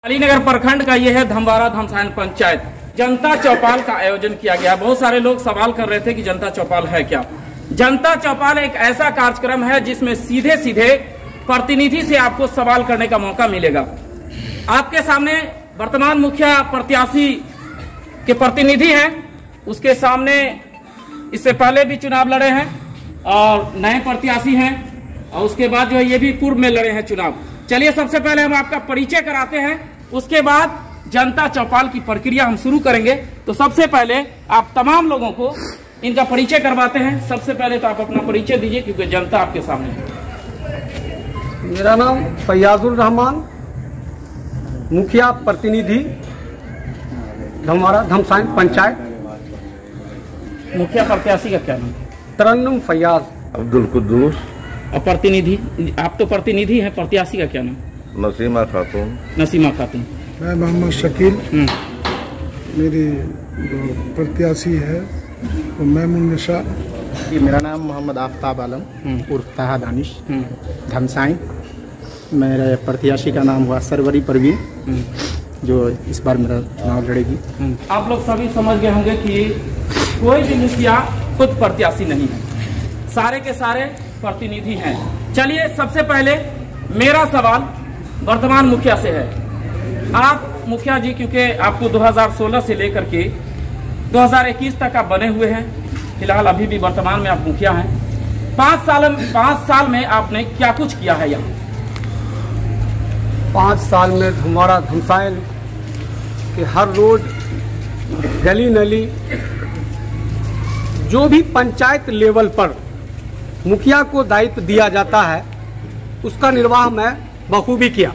अलीनगर प्रखंड का यह है धमवारा धमसायन पंचायत। जनता चौपाल का आयोजन किया गया। बहुत सारे लोग सवाल कर रहे थे कि जनता चौपाल है क्या। जनता चौपाल एक ऐसा कार्यक्रम है जिसमें सीधे सीधे प्रतिनिधि से आपको सवाल करने का मौका मिलेगा। आपके सामने वर्तमान मुखिया प्रत्याशी के प्रतिनिधि हैं, उसके सामने इससे पहले भी चुनाव लड़े हैं और नए प्रत्याशी हैं, और उसके बाद जो है ये भी पूर्व में लड़े हैं चुनाव। चलिए सबसे पहले हम आपका परिचय कराते हैं, उसके बाद जनता चौपाल की प्रक्रिया हम शुरू करेंगे। तो सबसे पहले आप तमाम लोगों को इनका परिचय करवाते हैं। सबसे पहले तो आप अपना परिचय दीजिए क्योंकि जनता आपके सामने है। मेरा नाम फैयाजुल रहमान, मुखिया प्रतिनिधि धमवारा धमसायन पंचायत। मुखिया प्रत्याशी का क्या नाम? तरन्नुम फैयाज अब्दुल कुद्दूस। और प्रतिनिधि, आप तो प्रतिनिधि हैं, प्रत्याशी का क्या नाम? नसीमा खातून। नसीमा खातून। मैं मोहम्मद शकील, मेरी प्रत्याशी है तो मैमून निशा। मेरा नाम मोहम्मद आफ्ताब आलम उर्फ ताहा दानिश, धमसायन। मेरे प्रत्याशी का नाम हुआ सरवरी परवीन, जो इस बार मेरा चुनाव लड़ेगी। आप लोग सभी समझ गए होंगे कि कोई भी मुखिया खुद प्रत्याशी नहीं है, सारे के सारे प्रतिनिधि हैं। चलिए सबसे पहले मेरा सवाल वर्तमान मुखिया से है। आप मुखिया जी, क्योंकि आपको 2016 से लेकर के 2021 तक आप बने हुए हैं, फिलहाल अभी भी वर्तमान में आप मुखिया हैं। 5 साल में आपने क्या कुछ किया है यहाँ? 5 साल में धमवारा धमसायन के हर रोड, गली नली, जो भी पंचायत लेवल पर मुखिया को दायित्व दिया जाता है उसका निर्वाह मैं बखूबी किया।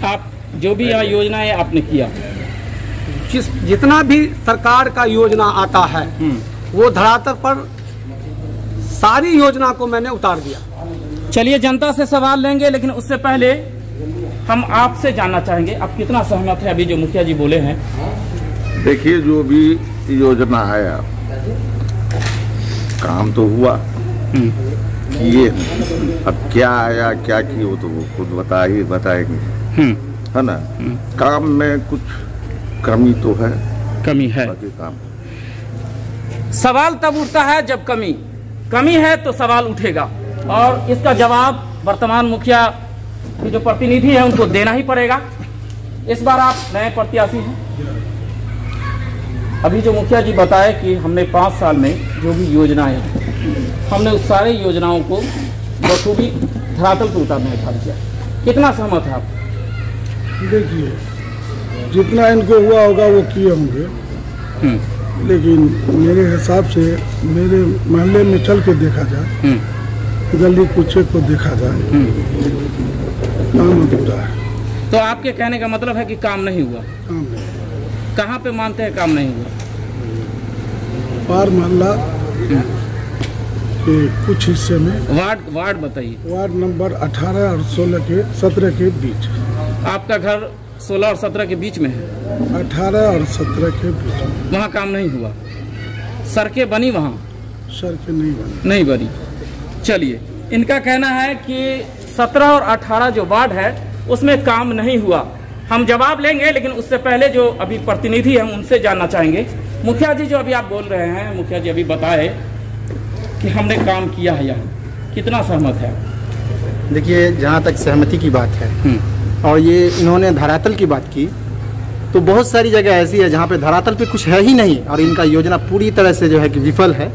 आप जो भी यहाँ योजनाएं आपने किया, जितना भी सरकार का योजना आता है वो धरातल पर सारी योजना को मैंने उतार दिया। चलिए जनता से सवाल लेंगे, लेकिन उससे पहले हम आपसे जानना चाहेंगे आप कितना सहमत है अभी जो मुखिया जी बोले हैं? देखिए, जो भी योजना आया काम तो हुआ, किए। अब क्या आया क्या किए वो तो वो खुद बताएंगे, है ना। काम में कुछ कमी तो है, कमी है। बाकी काम सवाल तब उठता है जब कमी है तो सवाल उठेगा, और इसका जवाब वर्तमान मुखिया की जो प्रतिनिधि है उनको देना ही पड़ेगा। इस बार आप नए प्रत्याशी हैं। अभी जो मुखिया जी बताए कि हमने 5 साल में जो भी योजनाएं, हमने उस सारे योजनाओं को बखूबी धरातल पर उतारने का काम किया। कितना सहमत है आप? देखिए, जितना इनको हुआ होगा वो किए होंगे, लेकिन मेरे हिसाब से मेरे मोहल्ले में चल के देखा जाए, गली कुचे को देखा जाए, काम अधूरा है। तो आपके कहने का मतलब है कि काम नहीं हुआ? काम नहीं। कहाँ पे मानते हैं काम नहीं हुआ? पार मोहल्ला के कुछ हिस्से में। वार्ड बताइए। वार्ड नंबर 18 और 17 के बीच। आपका घर 16 और 17 के बीच में है? 18 और 17 के बीच में। वहाँ काम नहीं हुआ? सड़कें बनी वहाँ? सड़कें नहीं बनी। चलिए, इनका कहना है कि 17 और 18 जो वार्ड है उसमें काम नहीं हुआ। हम जवाब लेंगे, लेकिन उससे पहले जो अभी प्रतिनिधि हम उनसे जानना चाहेंगे। मुखिया जी, जो अभी आप बोल रहे हैं, मुखिया जी अभी बताए कि हमने काम किया है, यहाँ कितना सहमत है? देखिए, जहाँ तक सहमति की बात है और ये इन्होंने धरातल की बात की, तो बहुत सारी जगह ऐसी है जहाँ पे धरातल पे कुछ है ही नहीं और इनका योजना पूरी तरह से जो है कि विफल है,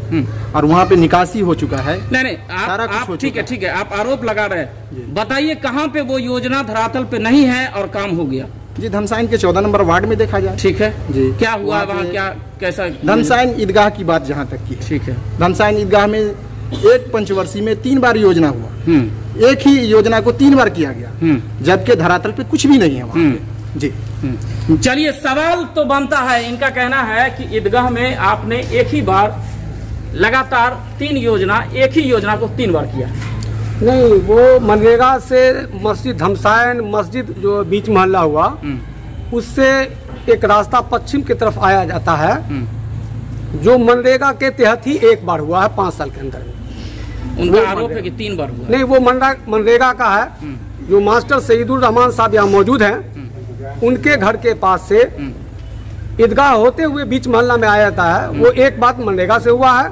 और वहाँ पे निकासी हो चुका है। नहीं, आप ठीक है, आप आरोप लगा रहे हैं। बताइए कहाँ पे वो योजना धरातल पे नहीं है और काम हो गया? जी, धमसायन के 14 नंबर वार्ड में देखा जाए। ठीक है जी। क्या हुआ वहाँ, क्या कैसा? धमसायन ईदगाह की बात जहाँ तक की, ठीक है। धमसायन ईदगाह में एक पंचवर्षीय में 3 बार योजना हुआ, एक ही योजना को 3 बार किया गया, जबकि धरातल पे कुछ भी नहीं है वहाँ पे। जी। चलिए, सवाल तो बनता है। इनका कहना है कि ईदगाह में आपने एक ही बार लगातार 3 योजना, एक ही योजना को 3 बार किया। नहीं, वो मनरेगा से मस्जिद धमसायन मस्जिद जो बीच मोहल्ला हुआ, उससे एक रास्ता पश्चिम की तरफ आया जाता है, जो मनरेगा के तहत ही एक बार हुआ है 5 साल के अंदर में। उनका आरोप है कि 3 बार हुआ। नहीं, वो मनरेगा का है। जो मास्टर शहीदुर रहमान साहब यहाँ मौजूद हैं, उनके घर के पास से ईदगाह होते हुए बीच मोहल्ला में आया जाता है, वो एक बात मनरेगा से हुआ है।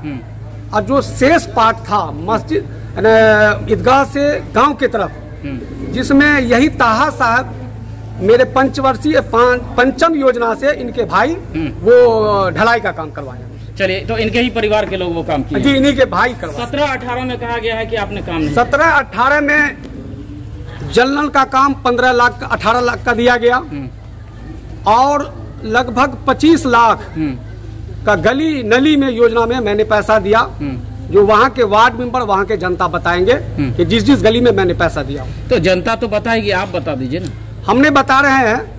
और जो शेष पार्ट था मस्जिद ईदगाह से गांव की तरफ, जिसमें यही ताहा साहब मेरे पंचवर्षीय पंचम योजना से इनके भाई वो ढलाई का काम करवाए। चलिए, तो इनके ही परिवार के लोग वो काम किए? जी, इन्हीं के भाई करवाए। 17-18 में कहा गया है कि आपने काम नहीं। 17-18 में जल नल का काम 15 लाख 18 लाख का दिया गया और लगभग 25 लाख का गली नली में योजना में मैंने पैसा दिया, जो वहाँ के वार्ड मेंबर वहाँ के जनता बताएंगे कि जिस जिस गली में मैंने पैसा दिया। तो जनता तो बताएगी, आप बता दीजिए ना। हमने बता रहे हैं,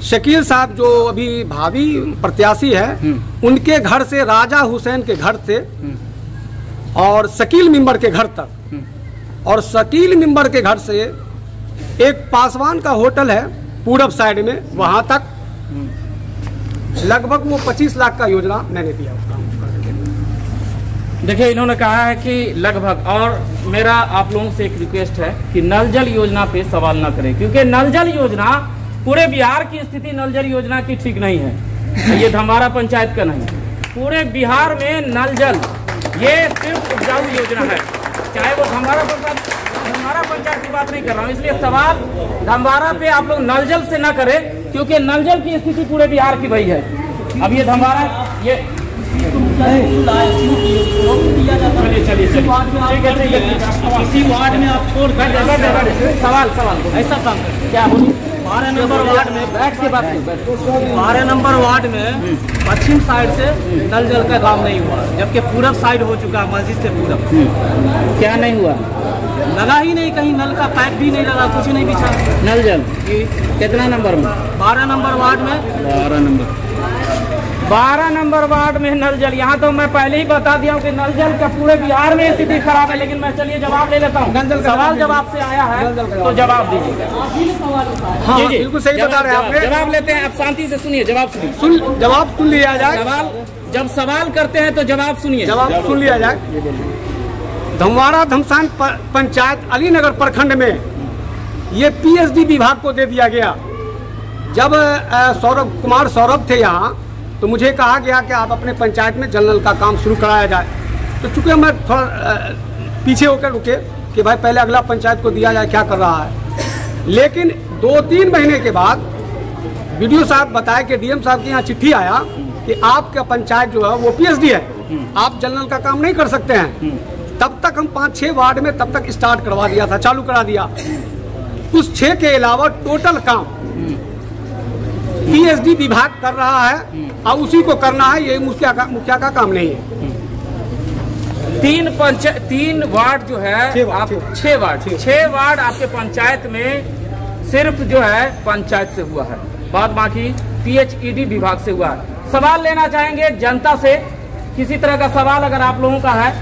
शकील साहब जो अभी भावी प्रत्याशी है, उनके घर से राजा हुसैन के घर से और शकील मेंबर के घर तक, और शकील मेंबर के घर से एक पासवान का होटल है पूरब साइड में, वहां तक लगभग वो 25 लाख का योजना मैंने दिया उसका। देखिए, इन्होंने कहा है कि लगभग, और मेरा आप लोगों से एक रिक्वेस्ट है कि नल जल योजना पे सवाल ना करें, क्योंकि नल जल योजना पूरे बिहार की स्थिति नल जल योजना की ठीक नहीं है। ये धम्बारा पंचायत का नहीं, पूरे बिहार में नल जल ये सिर्फ उपजाऊ योजना है। चाहे वो धम्बारा पंचायत की बात नहीं कर रहा हूँ, इसलिए सवाल धम्बारा पे आप लोग नल जल से ना करें, क्योंकि नल जल की स्थिति पूरे बिहार की वही है। अब ये धम्बारा ये चलिए इसी वार्ड में आप छोड़ सवाल ऐसा काम क्या बोलिए? 12 नंबर वार्ड में बैठ के बात 12 नंबर वार्ड में पश्चिम साइड से नल जल का काम नहीं हुआ, जबकि पूरब साइड हो चुका है, मस्जिद से पूरब। क्या नहीं हुआ? लगा ही नहीं, कहीं नल का पाइप भी नहीं लगा, कुछ नहीं बिछा नल जल। कितना नंबर में? 12 नंबर वार्ड में। 12 नंबर वार्ड में नल जल। यहाँ तो मैं पहले ही बता दिया हूँ कि नल जल का पूरे बिहार में स्थिति खराब है, लेकिन मैं चलिए जवाब ले लेता हूँ। सवाल जब आपसे आया है तो जवाब दीजिए। हाँ, बिल्कुल सही बता रहे हैं आपने। जवाब लेते हैं, आप शांति से सुनिए, जवाब सुनिए। जवाब सुन लिया जाए। जब सवाल करते हैं तो जवाब सुनिए, जवाब सुन लिया जाए। धम्बारा धमसान पंचायत अलीनगर प्रखंड में ये पीएचडी विभाग को दे दिया गया। जब सौरभ थे यहाँ, तो मुझे कहा गया कि आप अपने पंचायत में जल नल का काम शुरू कराया जाए। तो चूंकि मैं थोड़ा पीछे होकर रुके कि भाई पहले अगला पंचायत को दिया जाए, क्या कर रहा है। लेकिन 2-3 महीने के बाद वीडियो साहब बताए कि डीएम साहब के यहाँ चिट्ठी आया कि आपका पंचायत जो है वो पीएचडी है, आप जल नल का काम नहीं कर सकते हैं। तब तक हम 5-6 वार्ड में तब तक स्टार्ट करवा दिया था, चालू करा दिया। उस 6 के अलावा टोटल काम पीएचडी विभाग कर रहा है और उसी को करना है, ये मुखिया का काम नहीं है। 3 वार्ड जो है, 6 वार्ड आपके पंचायत में सिर्फ जो है पंचायत से हुआ है, बाद बाकी पीएचईडी विभाग से हुआ है। सवाल लेना चाहेंगे जनता से, किसी तरह का सवाल अगर आप लोगों का है,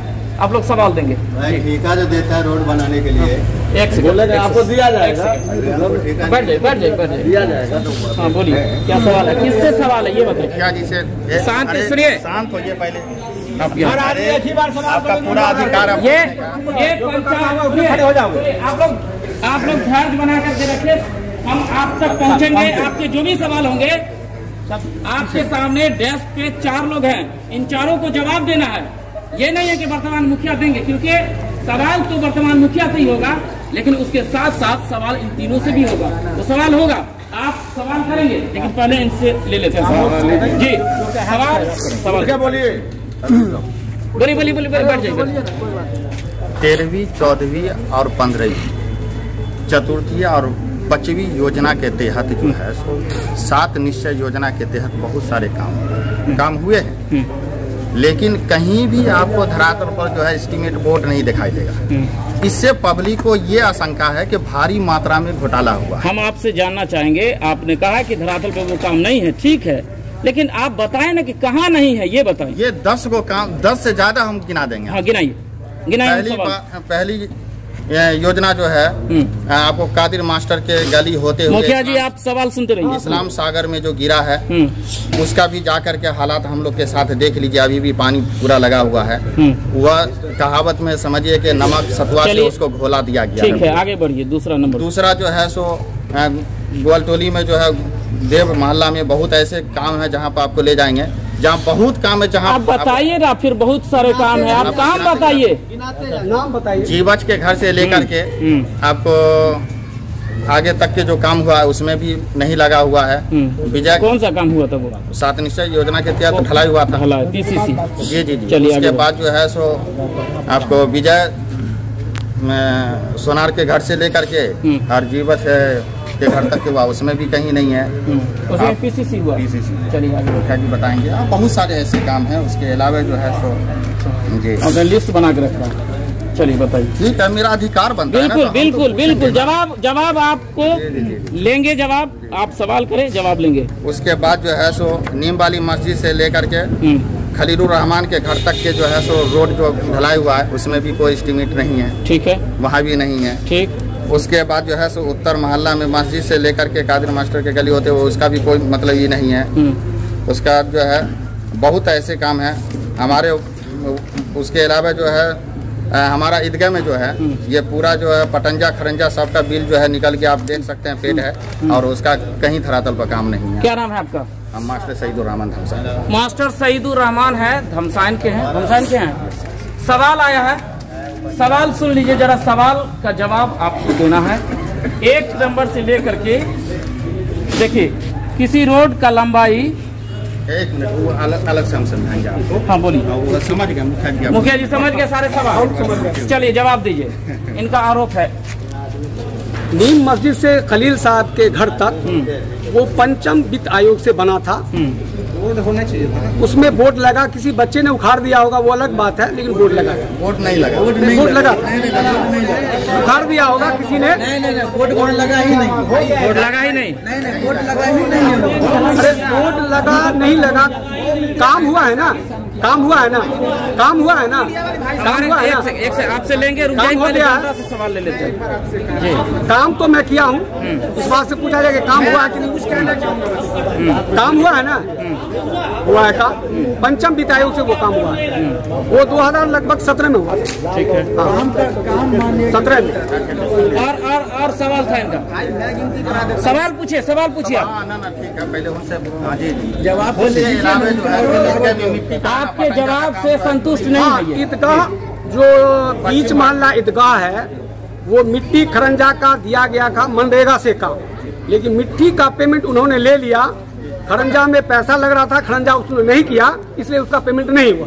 आप लोग सवाल देंगे। ठेका जो देता है रोड बनाने के लिए, एक सेकंड, आपको दिया जाएगा। बैठ जाइए, दिया जाएगा। हाँ बोलिए, क्या सवाल है, किससे सवाल है ये बताइए। क्या जी से शांत सुनिए, शांत होइए पहले। आपका पूरा अधिकार ये पंचायत हो जाओ। आप लोग धैर्य बना करके रखिए, हम आप तक पहुंचेंगे। आपके जो भी सवाल होंगे आपके सामने डेस्क पे 4 लोग हैं, इन चारों को जवाब देना है। ये नहीं है कि वर्तमान मुखिया देंगे, क्योंकि सवाल तो वर्तमान मुखिया से ही होगा, लेकिन उसके साथ साथ सवाल इन तीनों से भी होगा। तो सवाल होगा, आप सवाल करेंगे, लेकिन पहले इनसे ले लेते हैं जी। सवाल क्या बोलिए? बोलिए, बैठ जाइए। 13वीं, 14वीं और 15वीं, चतुर्थी और 5वीं योजना के तहत जो है 7 निश्चय योजना के तहत बहुत सारे काम हुए हैं, लेकिन कहीं भी आपको धरातल पर जो है एस्टीमेट बोर्ड नहीं दिखाई देगा। इससे पब्लिक को ये आशंका है कि भारी मात्रा में घोटाला हुआ है। हम आपसे जानना चाहेंगे, आपने कहा कि धरातल पर वो काम नहीं है, ठीक है, लेकिन आप बताएं ना कि कहाँ नहीं है, ये बताएं। ये 10 को काम, 10 से ज्यादा हम गिना देंगे। हाँ गिनाइए। पहली ये योजना जो है आपको कादिर मास्टर के गली होते हुए मुखिया जी आप सवाल सुनते रहिए। इस्लाम सागर में जो गिरा है उसका भी जाकर के हालात हम लोग के साथ देख लीजिए। अभी भी पानी पूरा लगा हुआ है। वह कहावत में समझिए कि नमक सतुआ से उसको घोला दिया गया। ठीक है, आगे बढ़िए। दूसरा नंबर, दूसरा जो है सो ग्वालटोली में जो है देव मोहल्ला में बहुत ऐसे काम है जहाँ पर आपको ले जाएंगे, जहाँ बहुत काम है। जहाँ आप बताइए ना, फिर बहुत सारे काम है, आप काम बताइए, नाम बताइए। जीवच के घर से लेकर के आपको आगे तक के जो काम हुआ है उसमें भी नहीं लगा हुआ है। विजय कौन सा काम हुआ था? वो 7 निश्चय योजना के तहत ढलाई हुआ था। PCC। जी जी जी। उसके बाद जो है सो आपको विजय सोनार के घर से लेकर के और जीवच के घर तक हुआ, उसमें भी कहीं नहीं है। उसमें PCC हुआ। PCC। चलिए आगे मुखिया जी बताएंगे। बहुत सारे ऐसे काम हैं। उसके अलावा जो है सो जी आपने लिस्ट बना के रखा है। चलिए बताइए। ठीक है, मेरा अधिकार बनता है। बिल्कुल बिल्कुल बिल्कुल, जवाब आपको लेंगे, जवाब आप सवाल करें, जवाब लेंगे। उसके बाद जो है सो नीम वाली मस्जिद से लेकर के खलीलुर रहमान के घर तक के जो है सो रोड जो ढलाई हुआ है उसमें भी कोई एस्टीमेट नहीं है। ठीक है, वहाँ भी नहीं है। ठीक। उसके बाद जो है सो उत्तर मोहल्ला में मस्जिद से लेकर के कादिर मास्टर के गली होते हुए उसका भी कोई मतलब ही नहीं है। उसका जो है बहुत ऐसे काम है हमारे। उसके अलावा जो है हमारा ईदगाह में जो है ये पूरा जो है पटंजा खरंजा सबका बिल जो है निकल के आप देख सकते हैं, पेड है और उसका कहीं धरातल पर काम नहीं है। क्या नाम है आपका? हम मास्टर सईदुर रहमान धमसाइन। मास्टर सईदुर रहमान है, धमसाइन के हैं। धमसाइन के हैं। सवाल आया है, सवाल सुन लीजिए जरा। सवाल का जवाब आपको देना है 1 नंबर से लेकर के। देखिए, किसी रोड का लंबाई, एक मिनट, वो अलग से हम समझाएंगे आपको। हाँ बोलिए। वो समझ गया मुखिया जी, समझ गए सारे सवाल? चलिए जवाब दीजिए। इनका आरोप है नीम मस्जिद से खलील साहब के घर तक वो पंचम वित्त आयोग से बना था। बोर्ड होना चाहिए। उसमें बोर्ड लगा, किसी बच्चे ने उखाड़ दिया होगा वो अलग बात है, लेकिन बोर्ड लगा। बोर्ड नहीं लगा। बोर्ड लगा, उखाड़ दिया होगा किसी ने। बोर्ड लगा ही नहीं। बोर्ड लगा ही नहीं। बोर्ड लगा ही नहीं। अरे बोर्ड लगा नहीं लगा, काम हुआ है ना, काम हुआ है ना, काम हुआ है ना, काम हुआ है ना। एक से आपसे लेंगे, रुक काम हो जाइए, गया। जनता से सवाल ले लेते हैं जी। काम तो मैं किया हूँ, इस बात से पूछा जाए कि काम हुआ है कि नहीं, कुछ कहना चाहिए। काम हुआ है ना, हुआ है। काम पंचम वित्त आयोग से वो काम हुआ है। वो 2017 में हुआ। ठीक है, 17 में। और सवाल था इनका। सवाल पूछिए, सवाल पूछिए आप। ना ठीक है, पहले उनसे जवाब आपके जवाब से संतुष्ट नहीं है। ईदगाह जो बीच मोहल्ला ईदगाह है वो मिट्टी खरंजा का दिया गया था मनरेगा से काम, लेकिन मिट्टी का पेमेंट उन्होंने ले लिया। खरंजा में पैसा लग रहा था, खरंजा उसने नहीं किया, इसलिए उसका पेमेंट नहीं हुआ।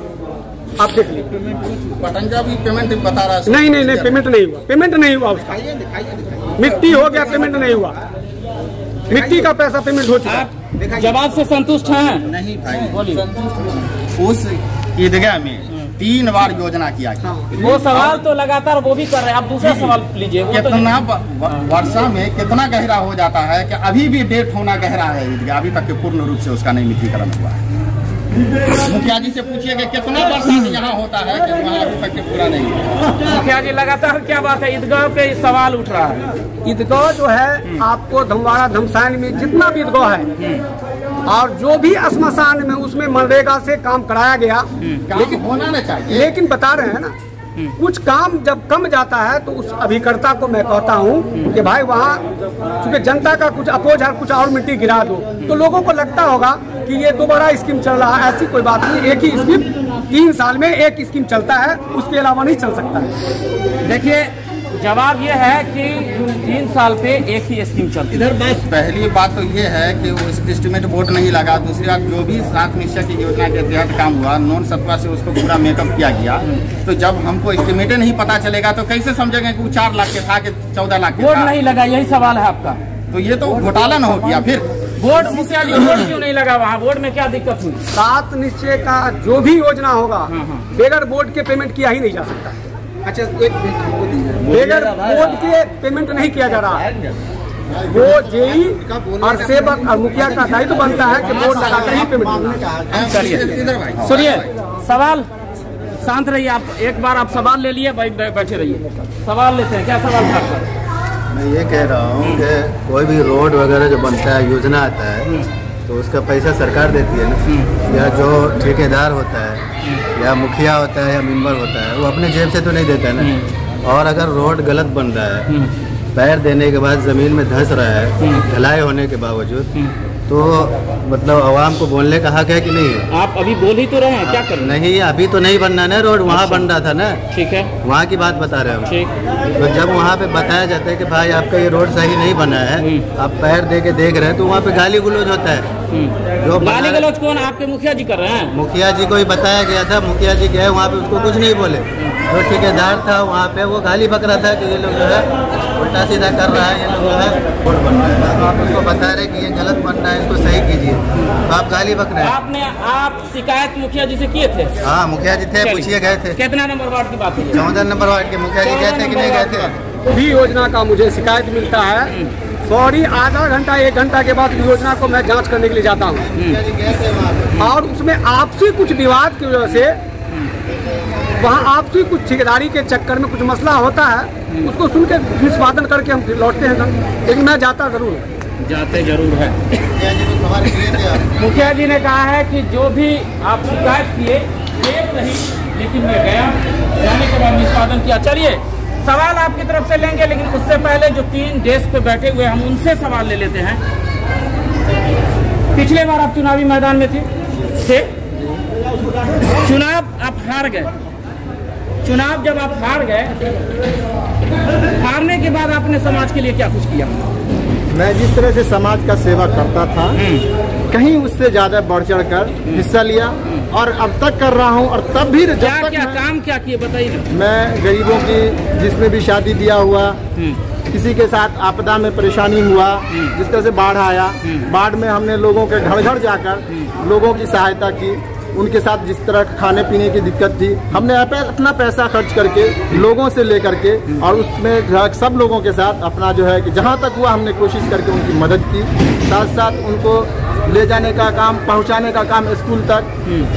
आप देख लीजिए, पटंजा भी पेमेंट बता रहा है। नहीं पेमेंट नहीं हुआ, पेमेंट नहीं हुआ उसका। मिट्टी हो गया, पेमेंट नहीं हुआ। मिट्टी का पैसा पेमेंट हो चुका। आप जवाब से संतुष्ट हैं? नहीं भाई, बोलिए। उस ईदगाह में 3 बार योजना किया गया। वो सवाल तो लगातार वो भी कर रहे हैं, आप दूसरा सवाल लीजिए। कितना वर्षा में कितना गहरा हो जाता है कि अभी भी डेट होना गहरा है ईदगाह, अभी तक के पूर्ण रूप से उसका नहीं मिट्टीकरण हुआ है। मुखिया जी से पूछिए कि कितना वर्षा यहाँ होता है कि वहाँ अभी तक के पूरा नहीं हुआ। मुखिया जी लगातार क्या बात है, ईदगाह पे सवाल उठ रहा है। ईदगाह जो है आपको धमवाड़ा धमसाइन में जितना भी ईदगाह है और जो भी श्मशान में उसमें मनरेगा से काम कराया गया, लेकिन होना ना चाहिए। लेकिन बता रहे हैं ना, कुछ काम जब कम जाता है तो उस अभिकर्ता को मैं कहता हूँ कि भाई वहाँ चूंकि जनता का कुछ अपोज है, कुछ और मिट्टी गिरा दो, तो लोगों को लगता होगा कि ये दोबारा स्कीम चल रहा है। ऐसी कोई बात नहीं, एक ही स्कीम 3 साल में एक स्कीम चलता है, उसके अलावा नहीं चल सकता है। देखिए, जवाब ये है कि 3 साल पे एक ही स्कीम चलती है। इधर पहली बात तो ये है कि वो एस्टीमेट बोर्ड नहीं लगा। दूसरी बात, जो भी 7 निश्चय की योजना के तहत काम हुआ, नॉन सत्वा से उसको पूरा मेकअप किया गया। तो जब हमको एस्टीमेट नहीं पता चलेगा तो कैसे समझेंगे कि वो 4 लाख के था कि 14 लाख के बोर्ड था? नहीं लगा, यही सवाल है आपका। तो ये तो घोटाला न हो गया फिर। बोर्ड मुखिया जी, बोर्ड क्यों नहीं लगा वहाँ? बोर्ड में क्या दिक्कत हुई? 7 निश्चय का जो भी योजना होगा बगैर बोर्ड के पेमेंट किया ही नहीं जा सकता। अच्छा, बगैर बोर्ड के पेमेंट नहीं किया जा रहा है। वो जेई और सेवक और मुखिया का दायित्व बनता है कि बोर्ड लगाकर ही पेमेंट। चलिए सुनिए, शांत रहिए आप, एक बार आप सवाल ले लिए, बैठे रहिए। सवाल लेते हैं, क्या सवाल था आपका? मैं ये कह रहा हूँ कि कोई भी रोड वगैरह जो बनता है, योजना आता है, तो उसका पैसा सरकार देती है ना, या जो ठेकेदार होता है या मुखिया होता है या मेंबर होता है, वो अपने जेब से तो नहीं देता है ना। और अगर रोड गलत बन रहा है, पैर देने के बाद ज़मीन में धंस रहा है, ढलाई होने के बावजूद, तो मतलब आवाम को बोलने का हक है कि नहीं है? आप अभी बोल ही तो रहे हैं, क्या कर रहे हैं? नहीं, अभी तो नहीं बनना ना रोड, वहाँ बन रहा था ना। ठीक है, वहाँ की बात बता रहे हो। ठीक। तो जब वहाँ पे बताया जाता है कि भाई आपका ये रोड सही नहीं बना है, आप पैर दे के देख रहे हैं, तो वहाँ पे गाली गलौज होता है। जो गाली गलौज कौन? आपके मुखिया जी कर रहे हैं? मुखिया जी को ही बताया गया था, मुखिया जी गए वहाँ पे, उसको कुछ नहीं बोले। जो ठेकेदार था वहाँ पे, वो गाली बक रहा था कि ये लोग जो है उल्टा सीधा कर रहा है, ये लोग जो है रोड बन रहा है। तो आप उसको बता रहे कि ये गलत बन रहा है, इसको सही कीजिए, तो आप गाली बक रहे हैं। आप शिकायत मुखिया जी से किए थे? हाँ, मुखिया जी थे, पूछिए गए थे। कितना नंबर वार्ड की बात है? 14 नंबर वार्ड के मुखिया जी गए थे कि नहीं गए थे? भी योजना का मुझे शिकायत मिलता है, सॉरी, आधा घंटा 1 घंटा के बाद योजना को मैं जांच करने के लिए जाता हूँ, और उसमें आपसी कुछ विवाद की वजह से वहाँ आपसी कुछ ठेकेदारी के चक्कर में कुछ मसला होता है, उसको सुन के निष्पादन करके हम फिर लौटते हैं। लेकिन मैं जाता जाते जरूर है। मुखिया जी ने कहा है कि जो भी आप शिकायत किए ये सही, लेकिन मैं गया, जाने के बाद निष्पादन किया। चलिए सवाल आपकी तरफ से लेंगे, लेकिन उससे पहले जो 3 डेस्क पे बैठे हुए हम उनसे सवाल ले लेते हैं। पिछले बार आप चुनावी मैदान में थे, चुनाव आप हार गए। चुनाव जब आप हार गए, हारने के बाद आपने समाज के लिए क्या कुछ किया? मैं जिस तरह से समाज का सेवा करता था, कहीं उससे ज्यादा बढ़ चढ़ कर हिस्सा लिया, और अब तक कर रहा हूँ। और तब भी क्या काम क्या किए बताइए? मैं गरीबों की जिसमें भी शादी ब्याह हुआ, किसी के साथ आपदा में परेशानी हुआ, जिस तरह से बाढ़ आया, बाढ़ में हमने लोगों के घर घर जाकर लोगों की सहायता की। उनके साथ जिस तरह खाने पीने की दिक्कत थी, हमने अपना पैसा खर्च करके लोगों से लेकर के, और उसमें सब लोगों के साथ अपना जो है कि जहाँ तक हुआ हमने कोशिश करके उनकी मदद की। साथ साथ उनको ले जाने का काम, पहुँचाने का काम स्कूल तक,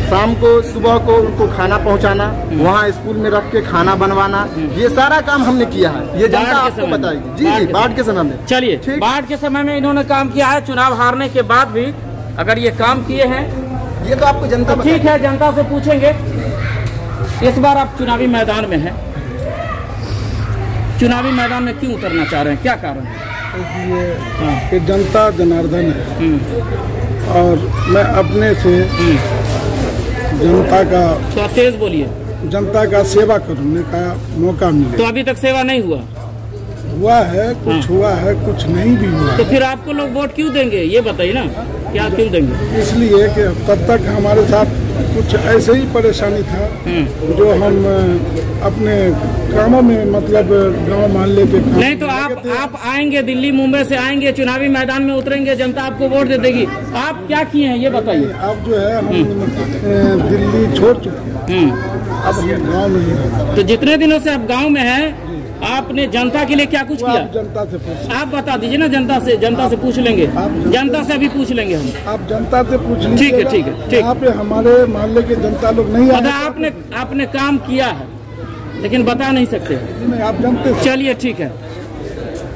शाम को सुबह को उनको खाना पहुँचाना, वहाँ स्कूल में रख के खाना बनवाना, ये सारा काम हमने किया है। ये जनता आपको बताएगी। जी, बाढ़ के समय में। चलिए, बाढ़ के समय में इन्होंने काम किया है, चुनाव हारने के बाद भी अगर ये काम किए हैं, ये तो आपको जनता ठीक है, जनता से पूछेंगे। इस बार आप चुनावी मैदान में हैं, चुनावी मैदान में क्यों उतरना चाह रहे हैं, क्या कारण है? कि जनता जनार्दन है, और मैं अपने से जनता का, तो तेज बोलिए, जनता का सेवा करने का मौका मिले। तो अभी तक सेवा नहीं हुआ है, कुछ हुआ है, कुछ नहीं भी हुआ। तो फिर आपको लोग वोट क्यों देंगे, ये बताइए ना, क्या क्यों देंगे? इसलिए कि तब तक हमारे साथ कुछ ऐसे ही परेशानी था, जो हम अपने कामों में, मतलब गांव मोहल्ले के नहीं। तो आप आएंगे, दिल्ली मुंबई से आएंगे, चुनावी मैदान में उतरेंगे, जनता आपको वोट दे देगी। आप क्या किए हैं ये बताइए? अब जो है हम दिल्ली छोड़ चुके हैं, अब हम गाँव में ही रहते हैं। तो जितने दिनों से आप गाँव में हैं, आपने जनता के लिए क्या कुछ किया? जनता से पूछ, आप बता दीजिए ना, जनता से पूछ लेंगे, जनता से अभी पूछ लेंगे हम। आप जनता से पूछ लीजिए। ठीक है, ठीक है, ठीक। यहाँ पे हमारे मोहल्ले के जनता लोग नहीं आए। आपने काम किया है, लेकिन बता नहीं सकते। नहीं, आप जानते। चलिए ठीक है।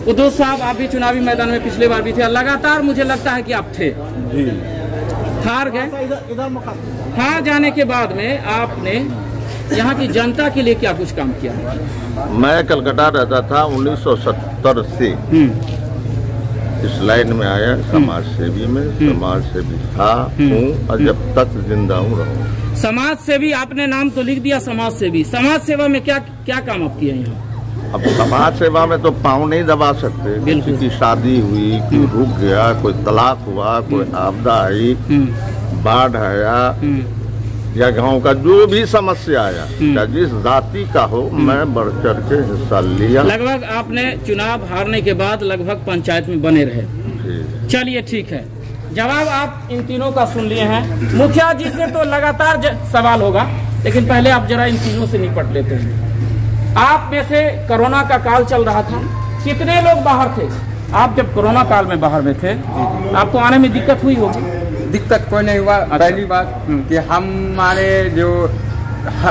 उद्धव साहब, आप भी चुनावी मैदान में पिछले बार भी थे, लगातार मुझे लगता है कि आप थे, हार गए। हार जाने के बाद में आपने यहाँ की जनता के लिए क्या कुछ काम किया? मैं कलकत्ता रहता था 1970 से इस लाइन में आया, समाज सेवी में, समाज सेवी था, हूँ, और जब तक जिंदा हूँ रहूँ। समाज सेवी आपने नाम तो लिख दिया, समाज सेवी। समाज सेवा में क्या काम आप किए यहाँ? अब समाज सेवा में तो पाँव नहीं दबा सकते। किसी की शादी हुई, कोई रुक गया, कोई तलाक हुआ, कोई आपदा आई, बाढ़ आया, या गांव का जो भी समस्या आया, या जिस जाति का हो, मैं बढ़ चढ़ के हिस्सा लिया। लगभग आपने चुनाव हारने के बाद लगभग पंचायत में बने रहे। चलिए ठीक है, जवाब आप इन तीनों का सुन लिए हैं। मुखिया जी से तो लगातार सवाल होगा, लेकिन पहले आप जरा इन तीनों से निपट लेते हैं। आप में से कोरोना का काल चल रहा था, कितने लोग बाहर थे? आप जब कोरोना काल में बाहर में थे, आपको आने में दिक्कत हुई होगी? दिक्कत कोई नहीं हुआ। पहली बात कि हमारे जो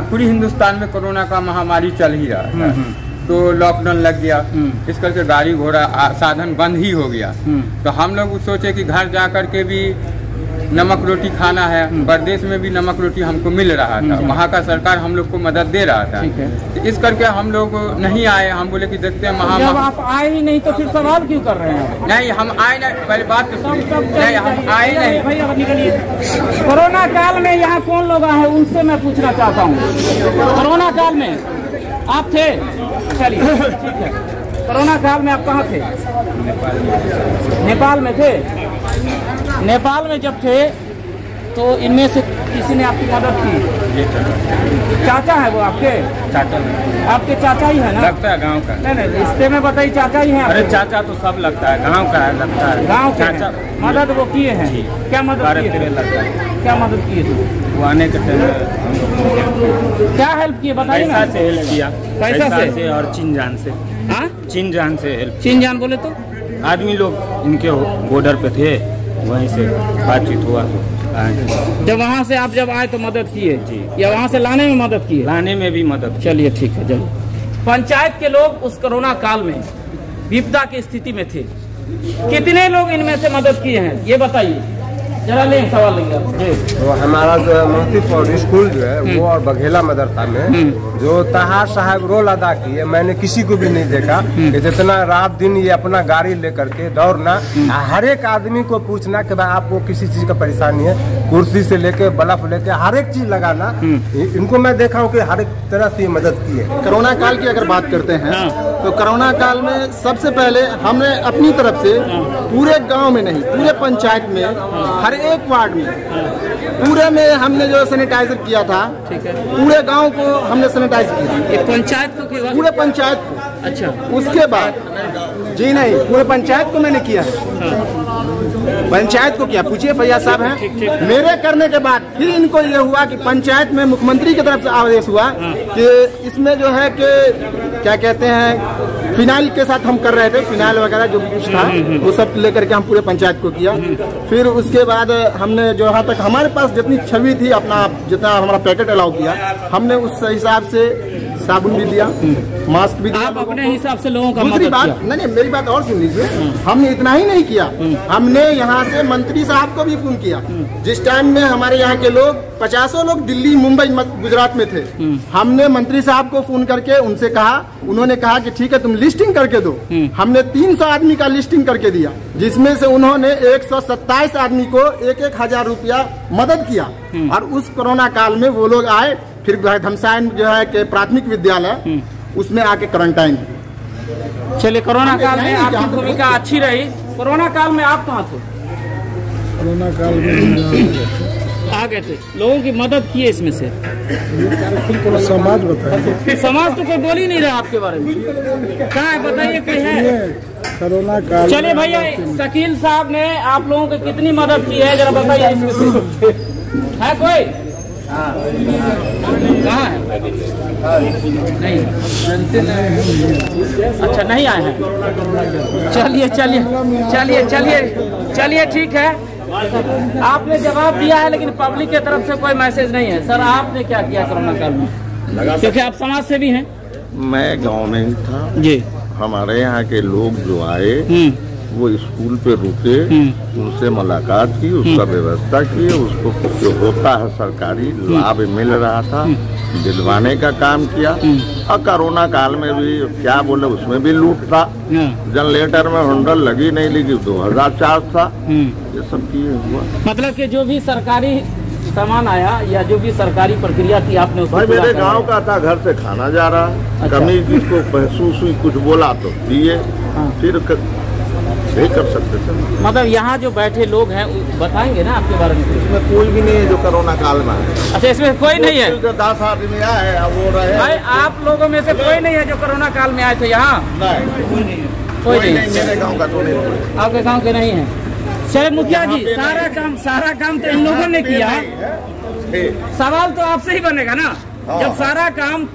पूरी हिंदुस्तान में कोरोना का महामारी चल ही रहा था, तो लॉकडाउन लग गया, इस करके गाड़ी घोड़ा साधन बंद ही हो गया। तो हम लोग सोचे कि घर जा कर के भी नमक रोटी खाना है, परदेश में भी नमक रोटी हमको मिल रहा था, वहाँ का सरकार हम लोग को मदद दे रहा था, तो इस करके हम लोग नहीं आए। हम बोले कि देखते हैं जब आप आए ही नहीं तो फिर सवाल क्यों कर रहे हैं? नहीं, हम आए नहीं, पहले बात तो नहीं, हम आए नहीं। भैया निकलिए। कोरोना काल में यहाँ कौन लोग आए हैं उनसे मैं पूछना चाहता हूँ। कोरोना काल में आप थे? चलिए ठीक है। कोरोना काल में आप कहाँ थे? नेपाल में थे। नेपाल में जब थे तो इनमें से किसी ने आपकी मदद की? चाचा है वो आपके? चाचा आपके चाचा ही है ना? लगता है गांव का। नहीं रिश्ते में बताइए, चाचा ही है? अरे चाचा तो सब लगता है, गांव का है, लगता है गांव के चाचा। मदद वो किए हैं? क्या मदद किए? लगता है। क्या मदद किए थे? वो आने के टाइम क्या हेल्प किए बताइए ना? पैसा से हेल्प किया, पैसा से और चीन जान से। हाँ, चीन जान से हेल्प। चीन जान बोले तो आदमी लोग इनके बॉर्डर पे थे, वहीं से बातचीत हुआ तो जब वहाँ से आप जब आए तो मदद किए जी, या वहाँ से लाने में मदद किए? लाने में भी मदद। चलिए ठीक है। चलिए, पंचायत के लोग उस कोरोना काल में विपदा की स्थिति में थे, कितने लोग इनमें से मदद किए हैं ये बताइए जरा। ले सवाल लेंगे आपसे। तो हमारा जो मोतीपुर स्कूल जो है वो और बघेला मदरसा में जो ताहा साहब रोल अदा किए, मैंने किसी को भी नहीं देखा कि जितना रात दिन ये अपना गाड़ी लेकर के दौड़ना, हर एक आदमी को पूछना कि भाई आपको किसी चीज का परेशानी है, कुर्सी से लेके बल्ब लेके हर एक चीज लगाना। इनको मैं देखा हूँ कि हर एक तरह से मदद की है। कोरोना काल की अगर बात करते हैं तो कोरोना काल में सबसे पहले हमने अपनी तरफ से पूरे गांव में नहीं, पूरे पंचायत में, हर एक वार्ड में, पूरे में हमने जो सैनिटाइजर किया था, पूरे गांव को हमने सैनिटाइज किया। पंचायत को? पूरे पंचायत को। अच्छा, उसके बाद जी नहीं, पूरे पंचायत को मैंने किया है। पंचायत को किया, पूछिए फैयाज साहब हैं। मेरे करने के बाद फिर इनको ये हुआ कि पंचायत में मुख्यमंत्री की तरफ से आदेश हुआ कि इसमें जो है कि क्या कहते हैं, फिनाइल के साथ हम कर रहे थे, फिनाइल वगैरह जो भी कुछ था वो सब लेकर के हम पूरे पंचायत को किया। फिर उसके बाद हमने जो यहाँ तक हमारे पास जितनी छवि थी, अपना जितना हमारा पैकेट अलाउ किया, हमने उस हिसाब से साबुन भी दिया, मास्क भी दिया। आप अपने हिसाब से लोगों का दूसरी बात नहीं, मेरी बात और सुन लीजिए, हमने इतना ही नहीं किया, हमने यहाँ से मंत्री साहब को भी फोन किया। जिस टाइम में हमारे यहाँ के लोग 50 लोग दिल्ली, मुंबई, गुजरात में थे, हमने मंत्री साहब को फोन करके उनसे कहा, उन्होंने कहा कि ठीक है तुम लिस्टिंग करके दो। हमने 300 आदमी का लिस्टिंग करके दिया, जिसमें से उन्होंने 127 आदमी को 1,000 रुपया मदद किया। और उस कोरोना काल में वो लोग आए, फिर धमसायन जो है कि प्राथमिक विद्यालय, उसमें आके क्वारंटाइन। चलिए, कोरोना काल में आपकी भूमिका अच्छी रही। कोरोना काल में आप कहाँ थे? कोरोना काल में आ गए थे, लोगों की मदद की है इसमें से। समाज बताइए। समाज तो कोई बोल ही नहीं रहा आपके बारे में। कहाँ है बताइए, कोई है? कोरोना काल। चलिए भैया, शकील साहब ने आप लोगों की कितनी मदद की है जरा बताइए इसमें से। है कोई? कहाँ है? नहीं, अच्छा नहीं आए हैं। चलिए चलिए चलिए चलिए चलिए ठीक है, आपने जवाब दिया है, लेकिन पब्लिक की तरफ से कोई मैसेज नहीं है। सर, आपने क्या किया कोरोना काल में, क्योंकि आप समाज सेवी हैं? मैं गांव में ही था जी। हमारे यहाँ के लोग जो आए वो स्कूल पे रुके, उनसे मुलाकात की, उसका व्यवस्था की, उसको जो होता है सरकारी लाभ मिल रहा था दिलवाने का काम किया। और कोरोना काल में भी क्या बोले, उसमें भी लूट था। जनरेटर में हैंडल लगी नहीं, लगी 2000 चार्ज था। ये सब किए हुआ। मतलब कि जो भी सरकारी सामान आया या जो भी सरकारी प्रक्रिया थी आपने भाई मेरे गांव का था, घर से खाना जा रहा। अच्छा। कमी जिसको महसूस हुई, कुछ बोला तो दिए। फिर नहीं कर सकते थे। मतलब यहाँ जो बैठे लोग हैं बताएंगे ना आपके बारे में? इसमें कोई भी नहीं है जो कोरोना काल में है। अच्छा, इसमें कोई नहीं है? 10 आदमी आए हैं, वो रहे। भाई आप लोगों में से कोई नहीं है जो कोरोना काल में आए थे यहाँ? नहीं, कोई नहीं है। कोई नहीं? मेरे गांव का तो नहीं। आपके गांव के नहीं है? चले मुखिया जी, सारा काम तो इन लोगों ने किया। सवाल तो आपसे ही बनेगा ना, जब सारा काम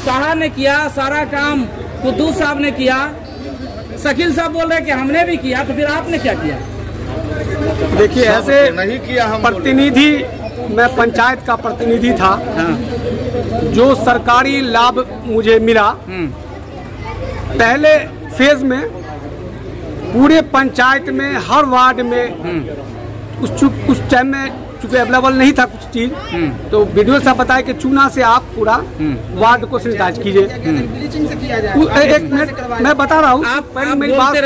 साहा ने किया, सारा काम कुद्दूस साहब ने किया, शकील साहब बोल रहे हैं कि हमने भी किया, तो फिर आपने क्या किया? देखिए, ऐसे नहीं किया हम प्रतिनिधि मैं पंचायत का प्रतिनिधि था। जो सरकारी लाभ मुझे मिला, पहले फेज में पूरे पंचायत में हर वार्ड में उस टाइम में चूंकि अवेलेबल नहीं था कुछ चीज, तो वीडियो साहब बताया कि चूना से आप पूरा वार्ड को सैनिटाइज कीजिए। एक मिनट मैं बता रहा हूँ, आप मेरी बात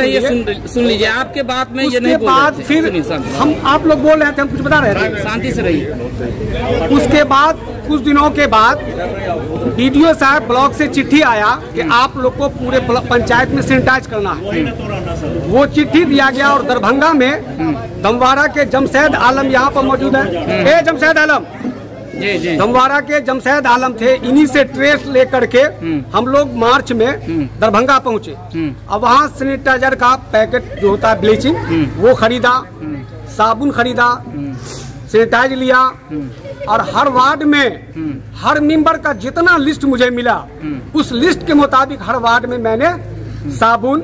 सुन लीजिए। आपके बात में ये नहीं बोल रहे थे। फिर हम आप लोग बोल रहे थे, हम कुछ बता रहे थे, शांति से रहिए। उसके बाद कुछ दिनों के बाद बीडीओ साहब ब्लॉक से चिट्ठी आया कि आप लोग को पूरे पंचायत में सैनिटाइज करना है। वो चिट्ठी दिया गया और दरभंगा में दमवारा के जमशेद आलम यहाँ पर मौजूद है। जमशेद आलम जी। दमवारा के जमशेद आलम थे, इन्हीं से ट्रेस लेकर के हम लोग मार्च में दरभंगा पहुँचे। अब वहाँ सैनिटाइजर का पैकेट जो होता है ब्लीचिंग, वो खरीदा, साबुन खरीदा, सैनिटाइज लिया और हर वार्ड में हर मेंबर का जितना लिस्ट मुझे मिला, उस लिस्ट के मुताबिक हर वार्ड में मैंने साबुन,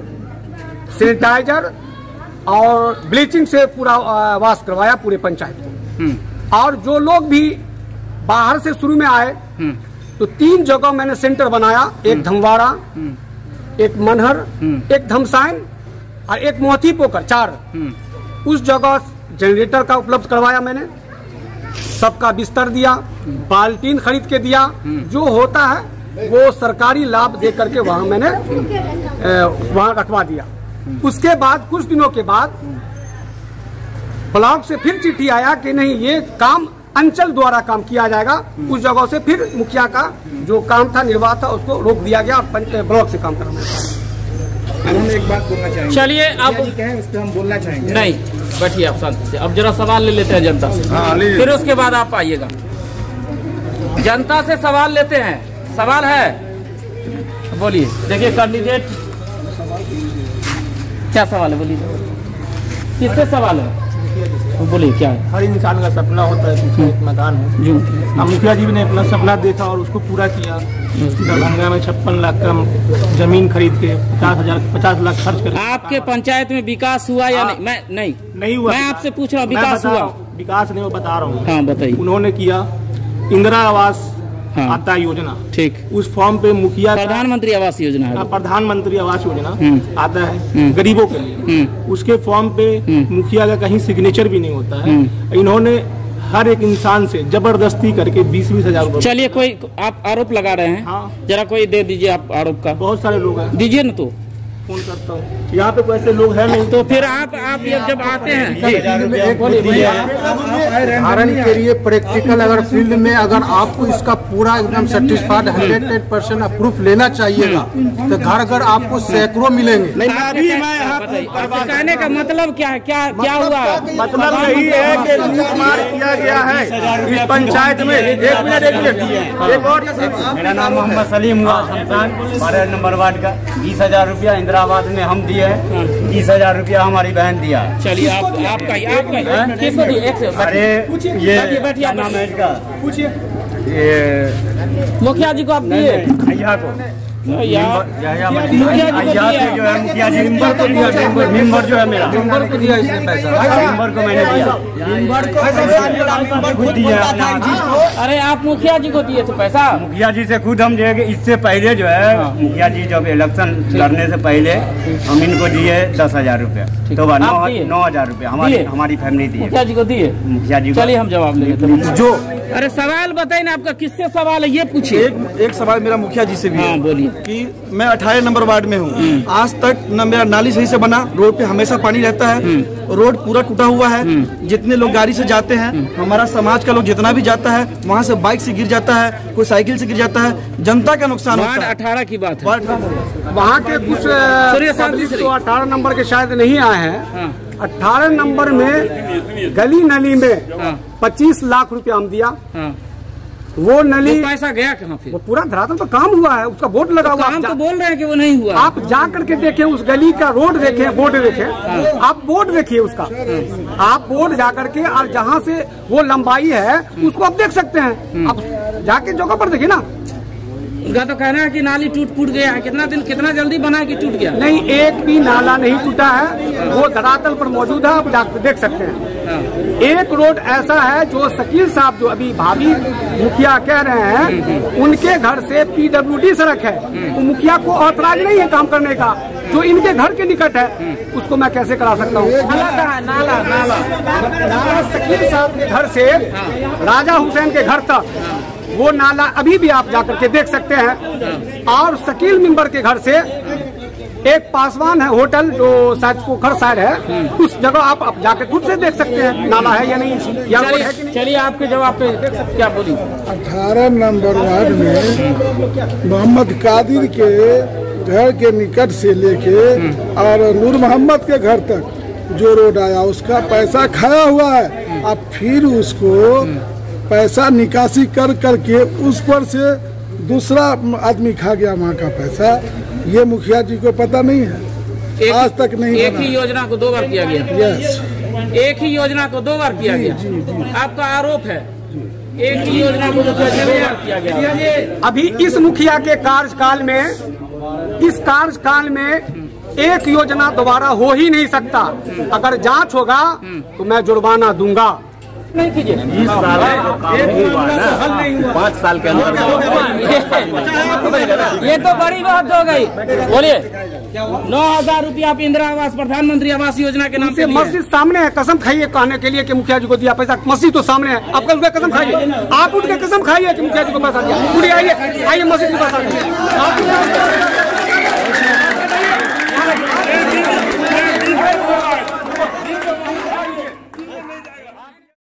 सैनिटाइजर और ब्लीचिंग से पूरा वाश करवाया पूरे पंचायत को। और जो लोग भी बाहर से शुरू में आए तो 3 जगह मैंने सेंटर बनाया, एक धमवाड़ा, एक मनहर, एक धमसाइन और एक मोहती पोखर, 4। उस जगह जनरेटर का उपलब्ध करवाया मैंने, सबका बिस्तर दिया, बाल्टीन खरीद के दिया। जो होता है वो सरकारी लाभ दे करके वहाँ मैंने वहाँ रखवा दिया। उसके बाद कुछ दिनों के बाद ब्लॉक से फिर चिट्ठी आया कि नहीं, ये काम अंचल द्वारा काम किया जाएगा। उस जगह से फिर मुखिया का जो काम था, निर्वाह था, उसको रोक दिया गया और ब्लॉक से काम करना है। हम एक बात बोलना चाहेंगे। चलिए अब उस पर हम बोलना चाहेंगे। नहीं, बैठिए आप शांति से। अब जरा सवाल ले लेते हैं जनता से, फिर उसके बाद आप आइएगा। जनता से सवाल लेते हैं। सवाल है, बोलिए। देखिए कैंडिडेट, क्या सवाल है, बोलिए। किससे सवाल है, तो बोलिए क्या है। हर इंसान का सपना होता है कि एक मैदान हो। मुखिया जी ने अपना सपना देखा और उसको पूरा किया। दरभंगा में 56 लाख का जमीन खरीद के 50 लाख खर्च कर। आपके पंचायत में विकास हुआ या नहीं? नहीं हुआ। मैं आपसे पूछ रहा हूँ, विकास हुआ? विकास नहीं, वो बता रहा हूँ। हाँ बताइए। उन्होंने किया इंदिरा आवास आता योजना, ठीक, उस फॉर्म पे मुखिया, प्रधानमंत्री आवास योजना है, प्रधानमंत्री आवास योजना आता है गरीबों के लिए। उसके फॉर्म पे मुखिया का कहीं सिग्नेचर भी नहीं होता है। इन्होंने हर एक इंसान से जबरदस्ती करके 20-20 हजार रुपए। चलिए, कोई आप आरोप लगा रहे हैं। हाँ। जरा कोई दे दीजिए आप आरोप का। बहुत सारे लोग हैं, दीजिए न। तो फोन करता हूँ, यहाँ पे कोई ऐसे लोग हैं नहीं। तो फिर आप जब आते हैं, उदाहरण के लिए प्रैक्टिकल अगर फील्ड में अगर आपको इसका पूरा एकदम सर्टिफाइड 100% प्रूफ लेना चाहिएगा तो घर घर आपको सैकड़ों मिलेंगे। कहने का मतलब क्या है, क्या हुआ? मतलब यही है कि लूटमार किया गया है इस पंचायत में। एक मिनट, मेरा नाम मोहम्मद सलीम हुआ, 12 नंबर वार्ड का। 20,000 रुपया इंदिरा आवास में हम दिए हैं, 20,000 रुपया हमारी बहन दिया। चलिए आपका किसको दिए? एक से अरे ये बैठिए, नाम है इसका, ये मुखिया जी को आप दिए? अय्या को, मुखिया जो है मुखिया जी मेंबर को दिया। मेंबर जो है मेरा, मेंबर को दिया इसने पैसा, मेंबर को मैंने दिया। खुद दिया। अरे आप मुखिया जी को दिए थे पैसा? मुखिया जी से खुद हम दिए। इससे पहले जो है मुखिया जी जब इलेक्शन लड़ने से पहले हम इनको दिए 10,000 रुपया, तो 9,000 रुपया हमारी फैमिली दी। मुखिया जी को दिए? मुखिया जी। चलिए हम जवाब ले लेते हैं। जो अरे सवाल बताइए ना, आपका किससे सवाल है ये पूछिए। एक सवाल मेरा मुखिया जी से भी है। बोलिए। कि मैं 18 नंबर वार्ड में हूँ, आज तक न मेरा नाली सही से बना, रोड पे हमेशा पानी रहता है, रोड पूरा टूटा हुआ है। जितने लोग गाड़ी से जाते हैं, हमारा समाज का लोग जितना भी जाता है, वहाँ से बाइक से गिर जाता है, कोई साइकिल से गिर जाता है, जनता का नुकसान होता है। 18 की बात है। वहाँ के कुछ 18 नंबर के शायद नहीं आए हैं। 18 नंबर में गली नली में 25 लाख रुपया हम दिया। वो नली, तो पैसा गया कहाँ? फिर वो पूरा धरातल पर काम हुआ है, उसका बोर्ड लगा हुआ। हम तो बोल रहे हैं कि वो नहीं हुआ। आप जा करके देखें, उस गली का रोड देखें, बोर्ड देखें। आप बोर्ड देखिए उसका, आप बोर्ड जा करके और जहाँ से वो लंबाई है उसको आप देख सकते हैं। आप जाके जगह पर देखिए ना। उनका तो कहना है कि नाली टूट गया है। कितना जल्दी बना है कि टूट गया? नहीं, एक भी नाला नहीं टूटा है, वो धरातल पर मौजूद है, आप जाकर देख सकते हैं। एक रोड ऐसा है जो शकील साहब जो अभी भाभी मुखिया कह रहे हैं, उनके घर से PWD सड़क है, वो मुखिया को ऑथराइज नहीं है काम करने का, जो इनके घर के निकट है, उसको मैं कैसे करा सकता हूँ? नाला शकील साहब के घर से राजा हुसैन के घर तक वो नाला अभी भी आप जाकर के देख सकते हैं। और शकील मेंबर के घर से एक पासवान है होटल जो शायद पोखर साइड है, उस जगह आप जाकर खुद से देख सकते हैं नाला है या नहीं, या रोड है कि नहीं। चलिए आपके जवाब पे क्या बोली? 18 नंबर वार्ड में मोहम्मद कादिर के घर के निकट से लेके और नूर मोहम्मद के घर तक जो रोड आया उसका पैसा खाया हुआ है। अब फिर उसको पैसा निकासी कर करके उस पर से दूसरा आदमी खा गया वहाँ का पैसा, ये मुखिया जी को पता नहीं है, आज तक नहीं। एक ही योजना को 2 बार किया गया। यस, एक ही योजना को 2 बार किया गया। आपका आरोप है एक ही योजना को 2 बार किया गया। अभी इस मुखिया के कार्यकाल में, इस कार्यकाल में एक योजना दोबारा हो ही नहीं सकता। अगर जांच होगा तो मैं जुर्माना दूंगा। नहीं कीजिए, 20 साल जो काम हुआ ना, 5 साल के अंदर ये तो बड़ी बात हो गई। बोलिए, 9,000 रुपया आप इंदिरा आवास प्रधानमंत्री आवास योजना के नाम से मस्जिद सामने है, कसम खाइए कहने के लिए कि मुखिया जी को दिया पैसा, मस्जिद तो सामने है, आप कल कसम खाइए, आप उठ के कसम खाइए कि मुखिया जी को पैसा दिया। आइए मस्जिद के पैसा